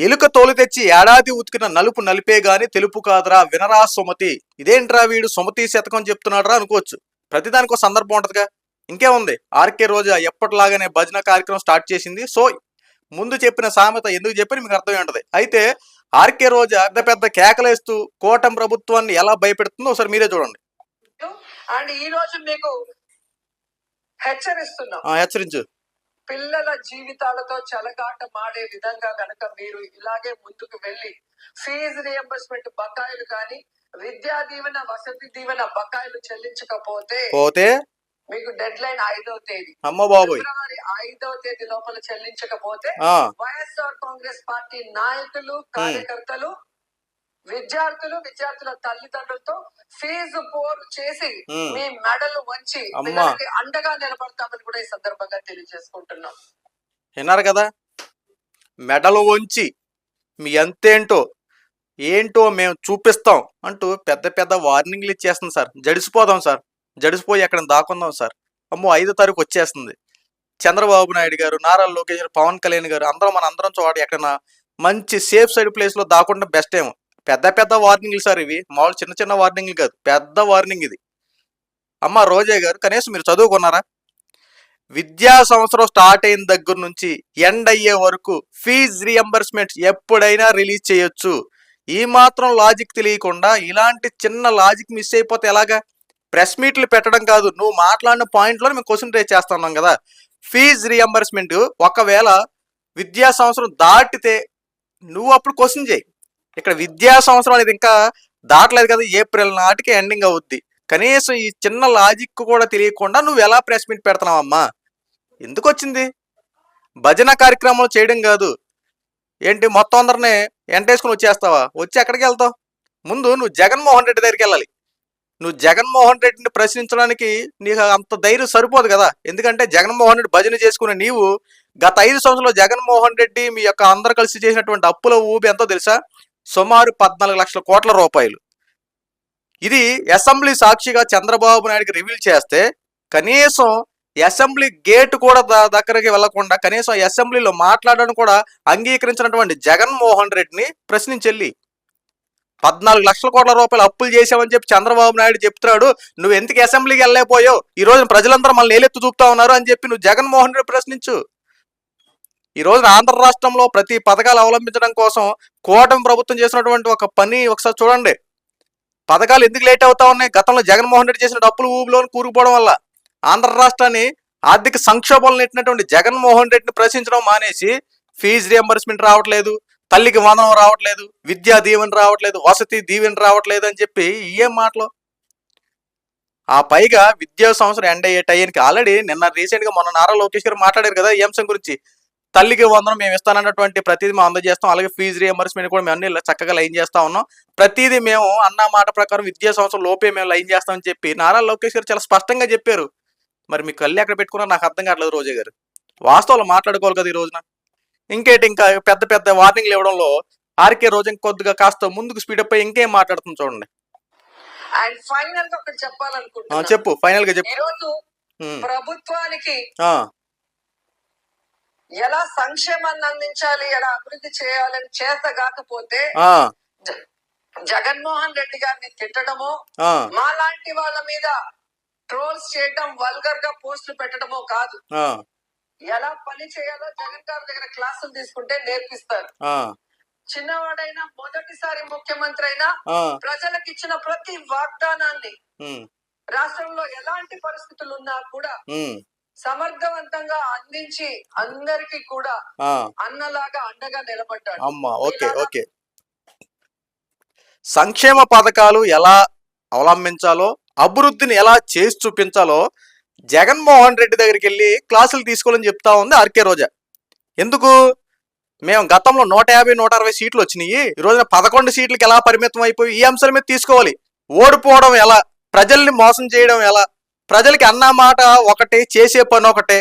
ఎలుక తోలు తెచ్చి ఏడాది ఉతికిన నలుపు నలిపే గాని తెలుపు కాదురా వినరా సుమతి. ఇదేంట్రా వీడు సుమతి శతకం చెప్తున్నాడురా అనుకోవచ్చు. ప్రతిదానికి ఒక సందర్భం ఉంటదిగా. ఇంకేముంది, ఆర్కే రోజా ఎప్పటిలాగానే భజన కార్యక్రమం స్టార్ట్ చేసింది. సో ముందు చెప్పిన సామెత ఎందుకు చెప్పని మీకు అర్థమై ఉంటది. అయితే ఆర్కే రోజా పెద్ద పెద్ద కేకలేస్తూ కూటమి ప్రభుత్వాన్ని ఎలా భయపెడుతుందో ఒకసారి మీరే చూడండి. అండ్ ఈ రోజు మీకు హెచ్చరిస్తున్నాం, హెచ్చరించు. పిల్లల జీవితాలతో చెలగాట మాడే విధంగా గనక మీరు ఇలాగే ముందుకు వెళ్ళి ఫీజు రియంబర్స్మెంట్ బకాయిలు కానీ విద్యా దీవెన వసతి దీవెన బకాయిలు చెల్లించకపోతే మీకు డెడ్ లైన్ 5వ తేదీ, ఫిబ్రవరి 5వ తేదీ లోపల చెల్లించకపోతే వైఎస్ఆర్ కాంగ్రెస్ పార్టీ నాయకులు కార్యకర్తలు విద్యార్థుల తల్లిదండ్రులతో ఫీజు పోరు చేసి మీ మెడలు వంచి అండగా నిలబడతామని కూడా ఈ సందర్భంగా తెలియజేసుకుంటున్నాం. విన్నారు కదా, మెడలు వంచి మీ ఏంటో మేము చూపిస్తాం అంటూ పెద్ద పెద్ద వార్నింగ్లు ఇచ్చేస్తుంది సార్. జడిసిపోదాం సార్, జడిసిపోయి ఎక్కడ దాక్కుందాం సార్. అమ్మో 5వ తారీఖు వచ్చేస్తుంది. చంద్రబాబు నాయుడు గారు, నారా లోకేష్ గారు, పవన్ కళ్యాణ్ గారు అందరం చోట ఎక్కడన్నా మంచి సేఫ్ సైడ్ ప్లేస్ లో దాక్కుండా బెస్ట్ ఏమో. పెద్ద పెద్ద వార్నింగ్లు సార్ ఇవి, మామూలు చిన్న చిన్న వార్నింగ్లు కాదు, పెద్ద వార్నింగ్ ఇది. అమ్మ రోజా గారు, కనీసం మీరు చదువుకున్నారా? విద్యా సంవత్సరం స్టార్ట్ అయిన దగ్గర నుంచి ఎండ్ అయ్యే వరకు ఫీజ్ రియంబర్స్మెంట్ ఎప్పుడైనా రిలీజ్ చేయొచ్చు. ఈ మాత్రం లాజిక్ తెలియకుండా ఇలాంటి చిన్న లాజిక్ మిస్ అయిపోతే ఎలాగా? ప్రెస్ మీట్లు పెట్టడం కాదు, నువ్వు మాట్లాడిన పాయింట్లో మేము క్వశ్చన్ రేజ్ చేస్తున్నాం కదా. ఫీజ్ రియంబర్స్మెంట్ ఒకవేళ విద్యా సంవత్సరం దాటితే నువ్వు అప్పుడు క్వశ్చన్ చేయి. ఇక్కడ విద్యా సంవత్సరం అనేది ఇంకా దాటలేదు కదా, ఏప్రిల్ నాటికి ఎండింగ్ అవుద్ది. కనీసం ఈ చిన్న లాజిక్ కూడా తెలియకుండా నువ్వు ఎలా ప్రెస్ మీట్ పెడుతున్నావమ్మా? ఎందుకు వచ్చింది? భజన కార్యక్రమాలు చేయడం కాదు ఏంటి, మొత్తం అందరినీ ఎంటేసుకుని వచ్చేస్తావా? వచ్చి ఎక్కడికి వెళ్తావు? ముందు నువ్వు జగన్మోహన్ రెడ్డి దగ్గరికి వెళ్ళాలి. నువ్వు జగన్మోహన్ రెడ్డిని ప్రశ్నించడానికి నీకు అంత ధైర్యం సరిపోదు కదా. ఎందుకంటే జగన్మోహన్ రెడ్డి భజన చేసుకునే నీవు గత 5 సంవత్సరాలు జగన్మోహన్ రెడ్డి మీ యొక్క అందరు కలిసి చేసినటువంటి అప్పుల ఊబి ఎంతో తెలుసా? సుమారు 14 లక్షల కోట్ల రూపాయలు. ఇది అసెంబ్లీ సాక్షిగా చంద్రబాబు నాయుడికి రివీల్ చేస్తే కనీసం అసెంబ్లీ గేట్ కూడా దగ్గరికి వెళ్లకుండా కనీసం అసెంబ్లీలో మాట్లాడడం కూడా అంగీకరించినటువంటి జగన్మోహన్ రెడ్డిని ప్రశ్నించెళ్ళి 14 లక్షల కోట్ల రూపాయలు అప్పులు చేసావని చెప్పి చంద్రబాబు నాయుడు చెప్తున్నాడు. నువ్వు ఎందుకు అసెంబ్లీకి వెళ్ళలేకపోయావు? ఈ రోజు ప్రజలందరూ మళ్ళీ ఏలెత్తు చూపుతా ఉన్నారు అని చెప్పి నువ్వు జగన్మోహన్ రెడ్డి ప్రశ్నించు. ఈ రోజు ఆంధ్ర రాష్ట్రంలో ప్రతి పథకాలు అవలంబించడం కోసం కూటమి ప్రభుత్వం చేసినటువంటి ఒక పని ఒకసారి చూడండి. పథకాలు ఎందుకు లేట్ అవుతా ఉన్నాయి? గతంలో జగన్మోహన్ రెడ్డి చేసిన అప్పులు ఊబిలోని కూరుకుపోవడం వల్ల ఆంధ్ర రాష్ట్రాన్ని ఆర్థిక సంక్షోభంలో నెట్టినటువంటి జగన్మోహన్ రెడ్డిని ప్రశ్నించడం మానేసి ఫీజు రియంబర్స్మెంట్ రావట్లేదు, తల్లికి వందనం రావట్లేదు, విద్యా దీవెన రావట్లేదు, వసతి దీవెన రావట్లేదు అని చెప్పి ఏం మాటలు. ఆ పైగా విద్యా సంవత్సరం ఎండ్ అయ్యే టైంకి ఆల్రెడీ నిన్న రీసెంట్గా మొన్న నారా లోకేష్ గారు మాట్లాడారు కదా ఈ అంశం గురించి. తల్లికి వందనం మేము ఇస్తానన్నటువంటి ప్రతిదీ మేము అందజేస్తాం, అలాగే ఫీజు రియంబర్స్మెంట్ కూడా మేము అన్ని చక్కగా లైన్ చేస్తా ఉన్నాం, ప్రతిదీ మేము అన్న మాట ప్రకారం విద్యా సంవత్సరం లోపే మేము లైన్ చేస్తామని చెప్పి నారా లోకేష్ గారు చాలా స్పష్టంగా చెప్పారు. మరి మీ కళ్ళు ఎక్కడ పెట్టుకున్నా నాకు అర్థం కావట్లేదు రోజా గారు. వాస్తవాలు మాట్లాడుకోవాలి కదా ఈ రోజున. ఇంకా పెద్ద పెద్ద వార్నింగ్లు ఇవ్వడంలో ఆర్కే రోజా కొద్దిగా కాస్త ముందుకు స్పీడప్ అయ్యి ఇంకేం మాట్లాడుతుంది చూడండి. అండ్ ఫైనల్ గా ఒకటి చెప్పాలనుకుంటున్నాను. చెప్పు, ఫైనల్ గా చెప్పు. ఈరోజు ప్రభుత్వానికి ఎలా సంక్షేమాన్ని అందించాలి, ఎలా అభివృద్ధి చేయాలని చేత కాకపోతే జగన్మోహన్ రెడ్డి గారిని తిట్టడమో, మా లాంటి వాళ్ళ మీద ట్రోల్స్ చేయడం, వల్గర్ గా పోస్టులు పెట్టడమో కాదు. ఎలా పని చేయాలో జగన్ గారి దగ్గర క్లాసులు తీసుకుంటే నేర్పిస్తారు. చిన్నవాడైనా మొదటిసారి ముఖ్యమంత్రి అయినా ప్రజలకు ఇచ్చిన ప్రతి వాగ్దానాన్ని రాష్ట్రంలో ఎలాంటి పరిస్థితులు ఉన్నా కూడా సమర్థవంతంగా అందించి అందరికి కూడా అన్నలాగా అండగా నిలబడ్డాడు. ఓకే. సంక్షేమ పథకాలు ఎలా అవలంబించాలో, అభివృద్ధిని ఎలా చేసి చూపించాలో జగన్మోహన్ రెడ్డి దగ్గరికి వెళ్ళి క్లాసులు తీసుకోవాలని చెప్తా ఉంది ఆర్కే రోజా. ఎందుకు? మేము గతంలో 150, 160 సీట్లు వచ్చినాయి, ఈ రోజున 11 సీట్లకి ఎలా పరిమితం అయిపోయి ఈ అంశాల మీద తీసుకోవాలి. ఓడిపోవడం ఎలా, ప్రజల్ని మోసం చేయడం ఎలా, ప్రజలకి అన్న మాట ఒకటే, చేసే పని ఒకటే,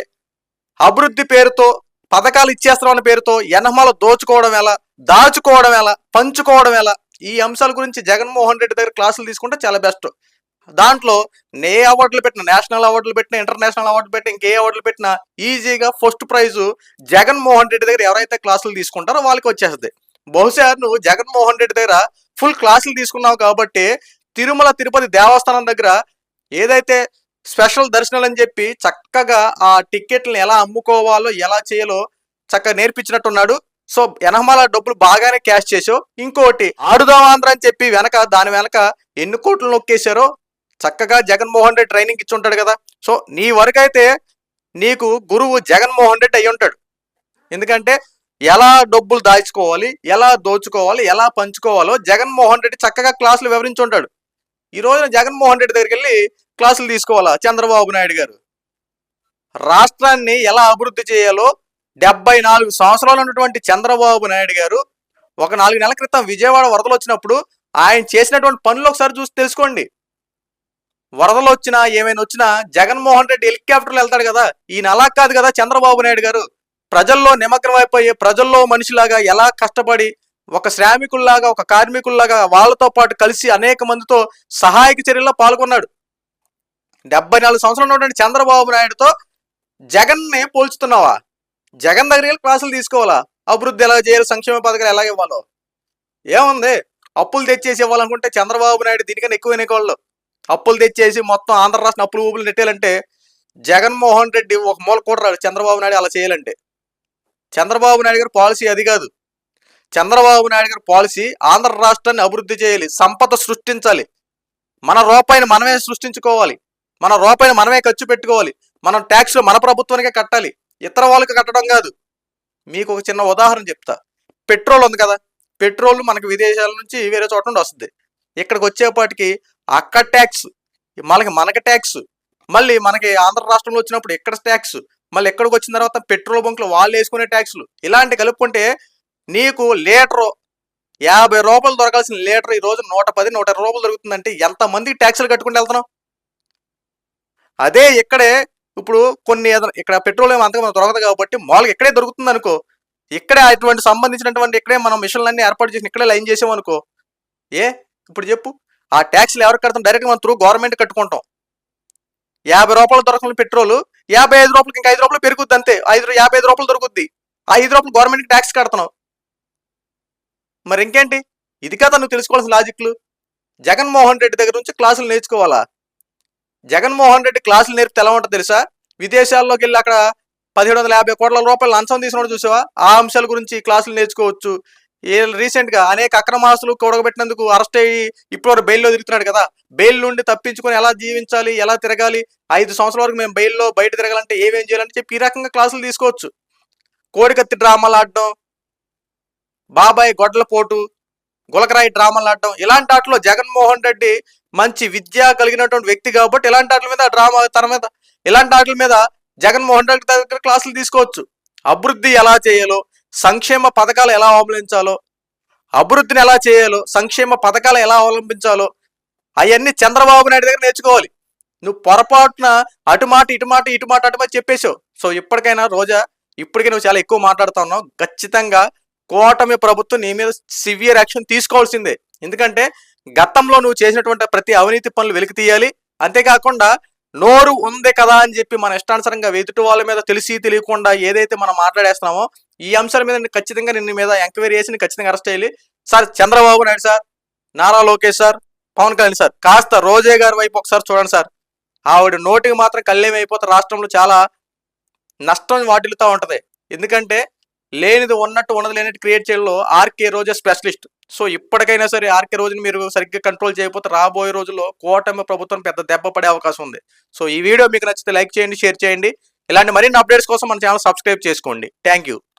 అభివృద్ధి పేరుతో పథకాలు ఇచ్చేస్తామన్న పేరుతో ఎనమాల దోచుకోవడం ఎలా, దాచుకోవడం ఎలా, పంచుకోవడం ఎలా, ఈ అంశాల గురించి జగన్మోహన్ రెడ్డి దగ్గర క్లాసులు తీసుకుంటే చాలా బెస్ట్. దాంట్లో ఏ అవార్డులు పెట్టినా, నేషనల్ అవార్డులు పెట్టినా, ఇంటర్నేషనల్ అవార్డులు పెట్టినా, ఇంకే అవార్డులు పెట్టినా ఈజీగా ఫస్ట్ ప్రైజు జగన్మోహన్ రెడ్డి దగ్గర ఎవరైతే క్లాసులు తీసుకుంటారో వాళ్ళకి వచ్చేస్తుంది. బహుశా నువ్వు జగన్మోహన్ రెడ్డి దగ్గర ఫుల్ క్లాసులు తీసుకున్నావు కాబట్టి తిరుమల తిరుపతి దేవస్థానం దగ్గర ఏదైతే స్పెషల్ దర్శనాలు అని చెప్పి చక్కగా ఆ టికెట్లను ఎలా అమ్ముకోవాలో ఎలా చేయాలో చక్కగా నేర్పించినట్టున్నాడు. సో ఎనహమాల డబ్బులు బాగానే క్యాష్ చేసావు. ఇంకోటి ఆడుదాం ఆంధ్ర అని చెప్పి దాని వెనక ఎన్ని కోట్లు నొక్కేశారో చక్కగా జగన్మోహన్ రెడ్డి ట్రైనింగ్ ఇచ్చి ఉంటాడు కదా. సో నీ వరకైతే నీకు గురువు జగన్మోహన్ రెడ్డి అయి ఉంటాడు. ఎందుకంటే ఎలా డబ్బులు దాచుకోవాలి, ఎలా దోచుకోవాలి, ఎలా పంచుకోవాలో జగన్మోహన్ రెడ్డి చక్కగా క్లాసులు వివరించి ఉంటాడు. ఈ రోజున జగన్మోహన్ రెడ్డి దగ్గరికి వెళ్ళి క్లాసులు తీసుకోవాలా చంద్రబాబు నాయుడు గారు? రాష్ట్రాన్ని ఎలా అభివృద్ధి చేయాలో 74 సంవత్సరాలు ఉన్నటువంటి చంద్రబాబు నాయుడు గారు ఒక 4 నెలల క్రితం విజయవాడ వరదలు వచ్చినప్పుడు ఆయన చేసినటువంటి పనులు ఒకసారి చూసి తెలుసుకోండి. వరదలు వచ్చినా ఏమైనా వచ్చినా జగన్మోహన్ రెడ్డి హెలికాప్టర్లు వెళ్తాడు కదా. ఈయన అలా కాదు కదా చంద్రబాబు నాయుడు గారు. ప్రజల్లో నిమగ్నమైపోయి ప్రజల్లో మనిషిలాగా ఎలా కష్టపడి ఒక శ్రామికుల్లాగా ఒక కార్మికుల్లాగా వాళ్ళతో పాటు కలిసి అనేక మందితో సహాయక చర్యల్లో పాల్గొన్నాడు. 74 సంవత్సరాలు ఉన్నటువంటి చంద్రబాబు నాయుడుతో జగన్నే పోల్చుతున్నావా? జగన్ దగ్గర క్లాసులు తీసుకోవాలా? అభివృద్ధి ఎలా చేయాలి, సంక్షేమ పథకాలు ఎలా ఇవ్వాలో ఏముంది? అప్పులు తెచ్చేసి ఇవ్వాలనుకుంటే చంద్రబాబు నాయుడు దీనికన్నా ఎక్కువ ఎన్నికోళ్ళు. అప్పులు తెచ్చేసి మొత్తం ఆంధ్ర రాష్ట్రం అప్పులు ఊపులు నెట్టాలంటే జగన్మోహన్ రెడ్డి ఒక మూల కూడా రాడు. చంద్రబాబు నాయుడు అలా చేయాలంటే చంద్రబాబు నాయుడు గారి పాలసీ అది కాదు. చంద్రబాబు నాయుడు గారి పాలసీ ఆంధ్ర రాష్ట్రాన్ని అభివృద్ధి చేయాలి, సంపద సృష్టించాలి, మన రూపాయిని మనమే సృష్టించుకోవాలి, మన రూపాయిని మనమే ఖర్చు పెట్టుకోవాలి, మనం ట్యాక్స్లు మన ప్రభుత్వానికే కట్టాలి, ఇతర వాళ్ళకి కట్టడం కాదు. మీకు ఒక చిన్న ఉదాహరణ చెప్తా. పెట్రోల్ ఉంది కదా, పెట్రోల్ మనకి విదేశాల నుంచి వేరే చోట నుండి వస్తుంది. ఇక్కడికి వచ్చేపాటికి అక్కడ ట్యాక్స్, మనకి ట్యాక్స్, మళ్ళీ మనకి ఆంధ్ర రాష్ట్రంలో వచ్చినప్పుడు ఇక్కడ ట్యాక్స్, మళ్ళీ ఎక్కడికి వచ్చిన తర్వాత పెట్రోల్ బంకులు వాళ్ళు వేసుకునే ట్యాక్స్లు, ఇలాంటి కలుపుకుంటే నీకు లీటరు 50 రూపాయలు దొరకాల్సిన లీటర్ ఈ రోజు 110, 120 రూపాయలు దొరుకుతుందంటే ఎంతమందికి ట్యాక్సులు కట్టుకుంటూ వెళ్తున్నాం? అదే ఇక్కడే ఇప్పుడు కొన్ని ఇక్కడ పెట్రోల్ ఏమో అంతగా మనకు దొరకదు కాబట్టి మామూలుగా ఇక్కడే దొరుకుతుంది అనుకో, ఇక్కడే అటువంటి సంబంధించినటువంటి ఇక్కడే మనం మిషన్లన్నీ ఏర్పాటు చేసి ఇక్కడే లైన్ చేసామనుకో, ఇప్పుడు చెప్పు ఆ ట్యాక్స్లు ఎవరికి కడతాం? డైరెక్ట్గా మనం త్రూ గవర్నమెంట్ కట్టుకుంటాం. 50 రూపాయలు దొరకని పెట్రోల్ 55 రూపాయలకి ఇంకా 5 రూపాయలు పెరుగుద్ది అంతే. 55 రూపాయలు దొరుకుద్ది. ఆ 5 రూపాయలు గవర్నమెంట్కి ట్యాక్స్ కడతాం. మరి ఇంకేంటి? ఇది కదా నువ్వు తెలుసుకోవాల్సిన లాజిక్లు. జగన్మోహన్ రెడ్డి దగ్గర నుంచి క్లాసులు నేర్చుకోవాలా? జగన్మోహన్ రెడ్డి క్లాసులు నేర్పితే ఎలా ఉంటుందో తెలుసా? విదేశాల్లోకి వెళ్ళి అక్కడ 1750 కోట్ల రూపాయలు లంచం తీసుకున్నాడు చూసావా? ఆ అంశాల గురించి క్లాసులు నేర్చుకోవచ్చు. రీసెంట్ గా అనేక అక్రమాస్తులు కూడగబెట్టినందుకు అరెస్ట్ అయ్యి ఇప్పుడు బెయిల్లో తిరుగుతున్నాడు కదా. బెయిల్ నుండి తప్పించుకొని ఎలా జీవించాలి, ఎలా తిరగాలి, 5 సంవత్సరాల వరకు మేము బెయిల్లో బయట తిరగాలంటే ఏమేం చేయాలంటే చెప్పి ఈ రకంగా క్లాసులు తీసుకోవచ్చు. కోడికత్తి డ్రామాలు ఆడడం, బాబాయ్ గొడ్ల పోటు, గులకరాయి డ్రామాలు ఆడడం, ఇలాంటి వాటిలో జగన్మోహన్ రెడ్డి మంచి విద్య కలిగినటువంటి వ్యక్తి కాబట్టి ఇలాంటి వాటి మీద డ్రామా ఇలాంటి వాటి మీద జగన్మోహన్ రెడ్డి దగ్గర క్లాసులు తీసుకోవచ్చు. అభివృద్ధి ఎలా చేయాలో, సంక్షేమ పథకాలు ఎలా అవలంబించాలో, అభివృద్ధిని ఎలా చేయాలో, సంక్షేమ పథకాలు ఎలా అవలంబించాలో అవన్నీ చంద్రబాబు నాయుడు దగ్గర నేర్చుకోవాలి. నువ్వు పొరపాటున అటుమాట అటుమాట చెప్పేశావు. సో ఇప్పటికైనా రోజా, ఇప్పటికీ నువ్వు చాలా ఎక్కువ మాట్లాడుతా ఉన్నావు. ఖచ్చితంగా కూటమి ప్రభుత్వం నీ మీద సివియర్ యాక్షన్ తీసుకోవాల్సిందే. ఎందుకంటే గతంలో నువ్వు చేసినటువంటి ప్రతి అవినీతి పనులు వెలికి తీయాలి. అంతేకాకుండా నోరు ఉంది కదా అని చెప్పి మన ఇష్టానుసారంగా ఎదుటి వాళ్ళ మీద తెలిసి తెలియకుండా ఏదైతే మనం మాట్లాడేస్తున్నామో ఈ అంశాల మీద ఖచ్చితంగా నిన్ను మీద ఎంక్వైరీ చేసి ఖచ్చితంగా అరెస్ట్ చేయాలి. Sir Chandrababu Naidu sir, Nara Lokesh sir, Pawan Kalyan sir, కాస్త రోజే గారి వైపు ఒకసారి చూడండి సార్. ఆవిడ నోటికి మాత్రం కళ్ళేమైపోతే రాష్ట్రంలో చాలా నష్టం వాటిల్లుతూ ఉంటది. ఎందుకంటే లేనిది ఉన్నట్టు ఉన్నది లేనట్టు క్రియేట్ చేయడంలో ఆర్కే రోజా స్పెషలిస్ట్. సో ఇప్పటికైనా సరే ఆర్కే రోజుని మీరు సరిగ్గా కంట్రోల్ చేయకపోతే రాబోయే రోజుల్లో కూటమి ప్రభుత్వం పెద్ద దెబ్బ పడే అవకాశం ఉంది. సో ఈ వీడియో మీకు నచ్చితే లైక్ చేయండి, షేర్ చేయండి. ఇలాంటి మరిన్ని అప్డేట్స్ కోసం మన ఛానల్ సబ్స్క్రైబ్ చేసుకోండి. Thank you.